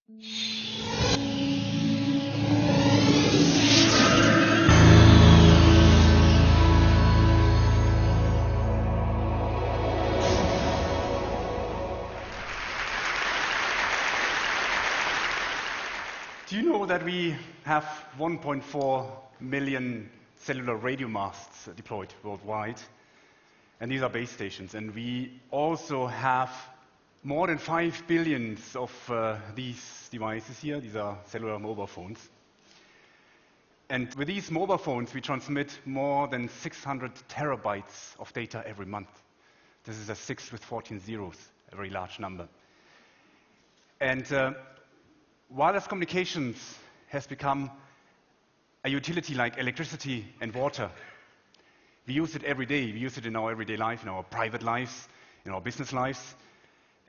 Do you know that we have 1.4 million cellular radio masts deployed worldwide? And these are base stations. And we also have more than 5 billion of these devices here. These are cellular mobile phones. And with these mobile phones, we transmit more than 600 terabytes of data every month. This is a 6 with 14 zeros, a very large number. And wireless communications has become a utility like electricity and water. We use it every day. We use it in our everyday life, in our private lives, in our business lives.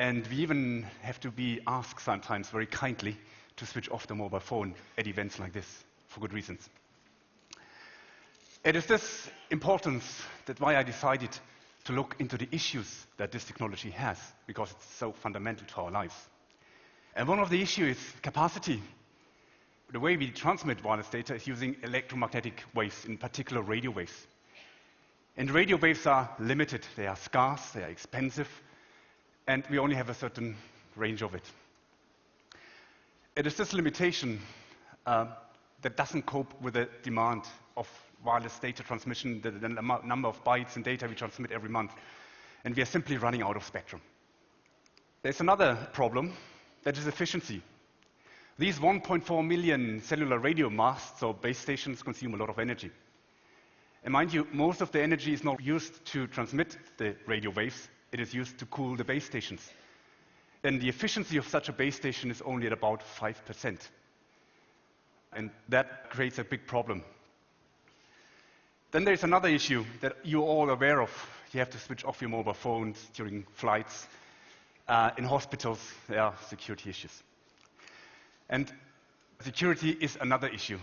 And we even have to be asked sometimes very kindly to switch off the mobile phone at events like this for good reasons. It is this importance that why I decided to look into the issues that this technology has, because it's so fundamental to our lives. And one of the issues is capacity. The way we transmit wireless data is using electromagnetic waves, in particular radio waves. And radio waves are limited. They are scarce, they are expensive, and we only have a certain range of it. It is this limitation that doesn't cope with the demand of wireless data transmission, the number of bytes and data we transmit every month. And we are simply running out of spectrum. There's another problem. That is efficiency. These 1.4 million cellular radio masts or base stations consume a lot of energy. And mind you, most of the energy is not used to transmit the radio waves. It is used to cool the base stations. And the efficiency of such a base station is only at about 5%. And that creates a big problem. Then there's another issue that you're all aware of. You have to switch off your mobile phones during flights. In hospitals, there are security issues. And security is another issue.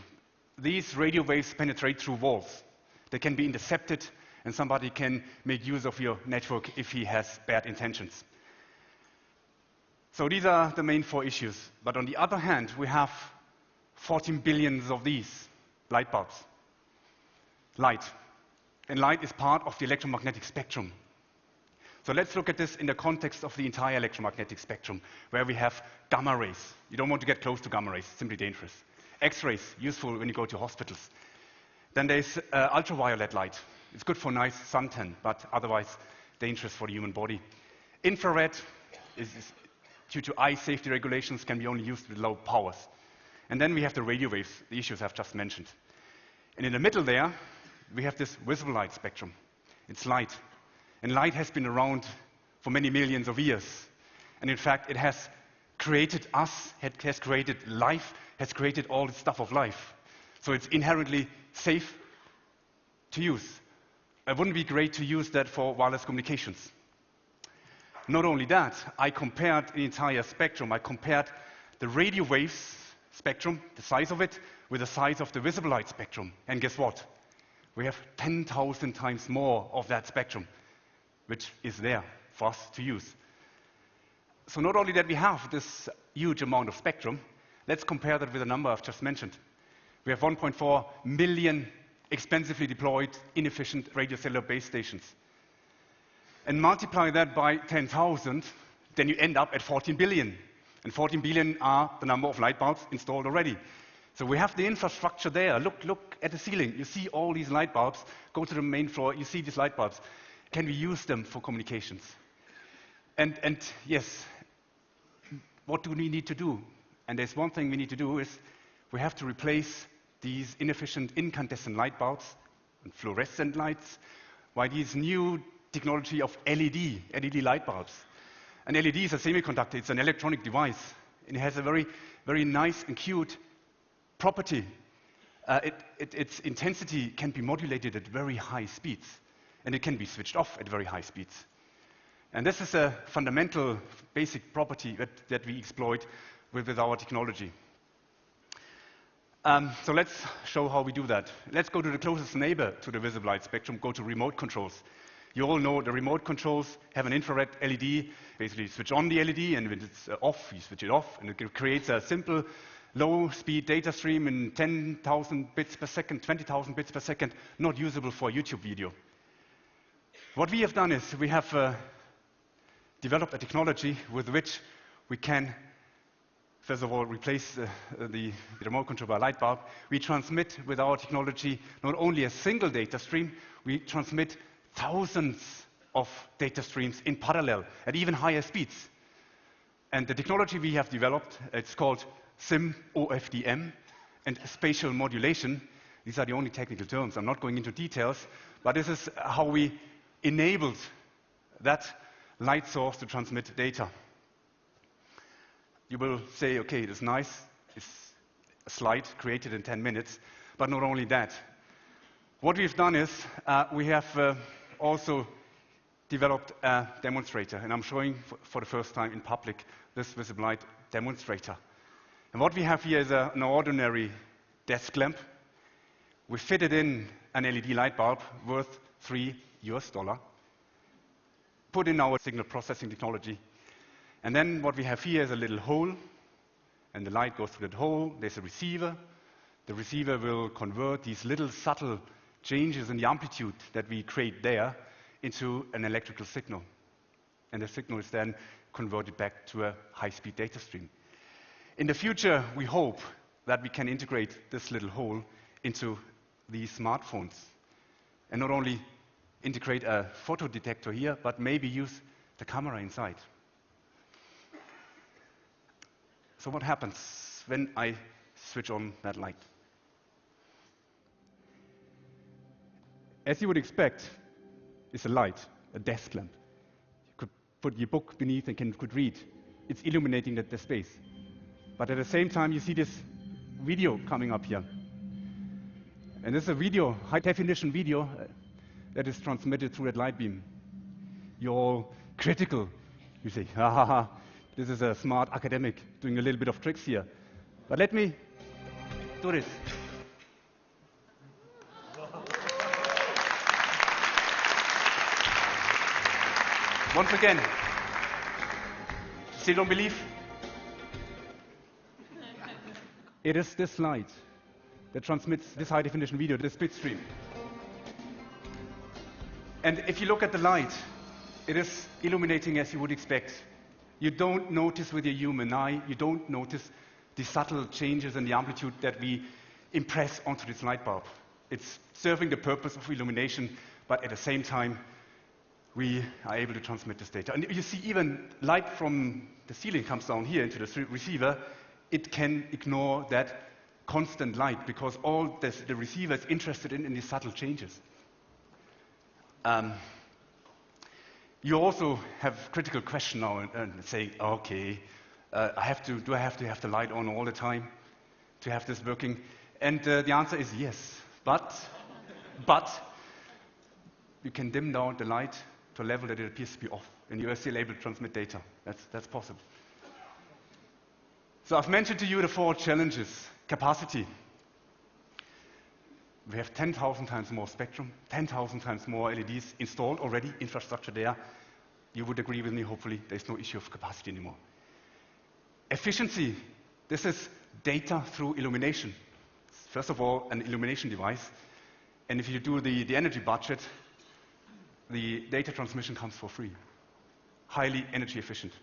These radio waves penetrate through walls. They can be intercepted, and somebody can make use of your network if he has bad intentions. So these are the main 4 issues. But on the other hand, we have 14 billion of these light bulbs. Light. And light is part of the electromagnetic spectrum. So let's look at this in the context of the entire electromagnetic spectrum, where we have gamma rays. You don't want to get close to gamma rays, it's simply dangerous. X-rays, useful when you go to hospitals. Then there's ultraviolet light. It's good for nice suntan, but otherwise dangerous for the human body. Infrared is due to eye safety regulations, can be only used with low powers. And then we have the radio waves, the issues I've just mentioned. And in the middle there, we have this visible light spectrum. It's light. And light has been around for many millions of years. And in fact, it has created us, it has created life, has created all the stuff of life. So it's inherently safe to use. It wouldn't be great to use that for wireless communications. Not only that, I compared the entire spectrum. I compared the radio waves spectrum, the size of it, with the size of the visible light spectrum. And guess what? We have 10,000 times more of that spectrum, which is there for us to use. So not only that we have this huge amount of spectrum, let's compare that with the number I've just mentioned. We have 1.4 million expensively deployed, inefficient radio cellular base stations. And multiply that by 10,000, then you end up at 14 billion. And 14 billion are the number of light bulbs installed already. So we have the infrastructure there. Look at the ceiling. You see all these light bulbs. Go to the main floor, you see these light bulbs. Can we use them for communications? And yes, what do we need to do? And there's one thing we need to do is we have to replace these inefficient incandescent light bulbs and fluorescent lights by these new technology of LED light bulbs. An LED is a semiconductor, it's an electronic device. It has a very, very nice and cute property. Its intensity can be modulated at very high speeds, and it can be switched off at very high speeds. And this is a fundamental, basic property that we exploit with our technology. So let's show how we do that. Let's go to the closest neighbor to the visible light spectrum, go to remote controls. You all know the remote controls have an infrared LED. Basically, you switch on the LED, and when it's off, you switch it off, and it creates a simple low-speed data stream in 10,000 bits per second, 20,000 bits per second, not usable for a YouTube video. What we have done is we have developed a technology with which we can, first of all, replace the remote control by a light bulb. We transmit with our technology not only a single data stream, we transmit thousands of data streams in parallel at even higher speeds. And the technology we have developed, it's called SIM-OFDM and spatial modulation. These are the only technical terms. I'm not going into details, but this is how we enabled that light source to transmit data. You will say, okay, it's nice. It's a slide created in 10 minutes. But not only that. What we've done is we have also developed a demonstrator, and I'm showing for the first time in public this visible light demonstrator. And what we have here is an ordinary desk lamp. We fitted in an LED light bulb worth $3 US, put in our signal processing technology. And then what we have here is a little hole, and the light goes through that hole. There's a receiver. The receiver will convert these little subtle changes in the amplitude that we create there into an electrical signal. And the signal is then converted back to a high-speed data stream. In the future, we hope that we can integrate this little hole into these smartphones. And not only integrate a photo detector here, but maybe use the camera inside. So what happens when I switch on that light? As you would expect, it's a light, a desk lamp. You could put your book beneath and could read. It's illuminating the space. But at the same time, you see this video coming up here. And this is a video, high-definition video, that is transmitted through that light beam. You're all critical. You say, ha ha ha, this is a smart academic doing a little bit of tricks here. But let me do this. Once again, still don't believe? It is this light that transmits this high-definition video, this bit stream. And if you look at the light, it is illuminating as you would expect. You don't notice with your human eye, you don't notice the subtle changes in the amplitude that we impress onto this light bulb. It's serving the purpose of illumination, but at the same time, we are able to transmit this data. And you see even light from the ceiling comes down here into the receiver. It can ignore that constant light because all this, the receiver is interested in these subtle changes. You also have critical question now and say, okay, do I have to have the light on all the time to have this working? And the answer is yes, but you can dim down the light to a level that it appears to be off, and you are still able to transmit data. That's possible. So I've mentioned to you the 4 challenges. Capacity. We have 10,000 times more spectrum, 10,000 times more LEDs installed already, infrastructure there. You would agree with me, hopefully, there's no issue of capacity anymore. Efficiency. This is data through illumination. First of all, an illumination device. And if you do the energy budget, the data transmission comes for free. Highly energy efficient.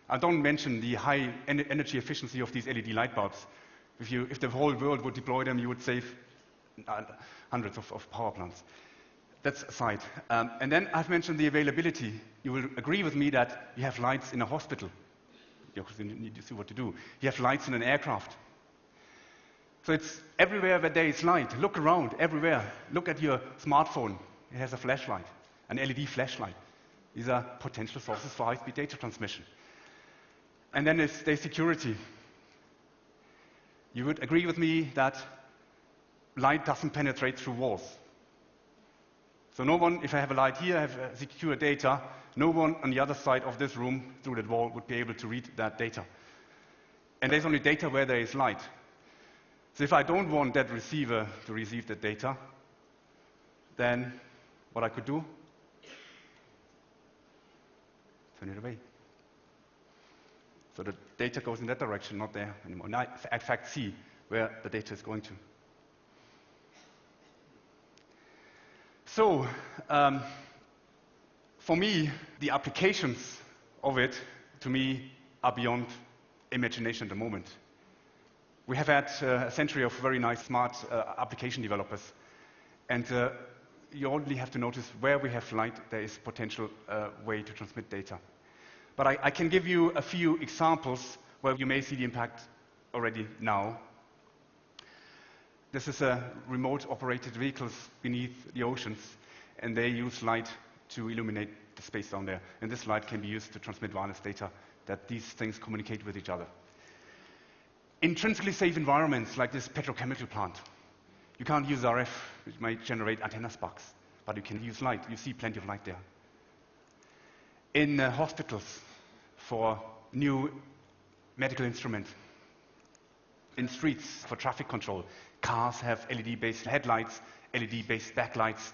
I don't mention the high energy efficiency of these LED light bulbs. If the whole world would deploy them, you would save hundreds of power plants. That's aside. And then I've mentioned the availability. You will agree with me that you have lights in a hospital. You need to see what to do. You have lights in an aircraft. So it's everywhere where there is light. Look around, everywhere. Look at your smartphone. It has a flashlight, an LED flashlight. These are potential sources for high-speed data transmission. And then there's security. You would agree with me that light doesn't penetrate through walls. So no one, if I have a light here, I have secure data, no one on the other side of this room through that wall would be able to read that data. And there's only data where there is light. So if I don't want that receiver to receive that data, then what I could do, turn it away. So the data goes in that direction, not there anymore. Now, in fact, see where the data is going to. So, for me, the applications of it, to me, are beyond imagination at the moment. We have had a century of very nice, smart application developers. And you only have to notice where we have light, there is potential way to transmit data. But I can give you a few examples where you may see the impact already now. This is remote operated vehicles beneath the oceans, and they use light to illuminate the space down there. And this light can be used to transmit wireless data that these things communicate with each other. Intrinsically safe environments like this petrochemical plant. You can't use RF, which might generate antenna sparks, but you can use light. You see plenty of light there. In hospitals for new medical instruments. In streets for traffic control. Cars have LED-based headlights, LED-based backlights,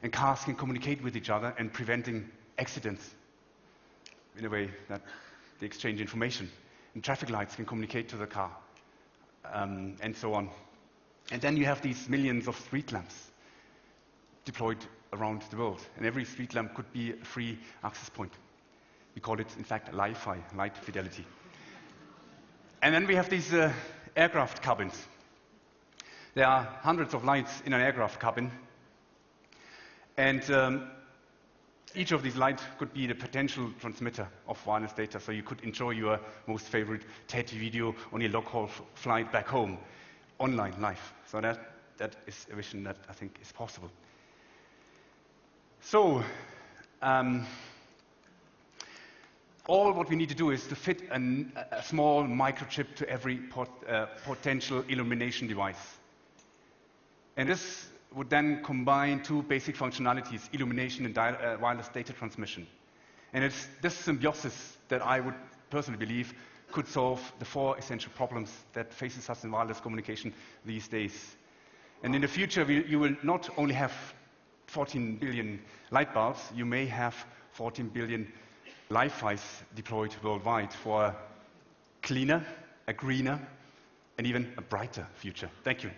and cars can communicate with each other and preventing accidents in a way that they exchange information. And traffic lights can communicate to the car, and so on. And then you have these millions of street lamps deployed around the world. And every street lamp could be a free access point. We call it, in fact, Li-Fi, light fidelity. And then we have these aircraft cabins. There are hundreds of lights in an aircraft cabin. And each of these lights could be the potential transmitter of wireless data. So you could enjoy your most favorite TED video on your long-haul flight back home, online, live. So that is a vision that I think is possible. So, all what we need to do is to fit a small microchip to every potential illumination device. And this would then combine two basic functionalities, illumination and wireless data transmission. And it's this symbiosis that I would personally believe could solve the 4 essential problems that faces us in wireless communication these days. And in the future, you will not only have 14 billion light bulbs, you may have 14 billion Li-Fis deployed worldwide for a cleaner, a greener, and even a brighter future. Thank you.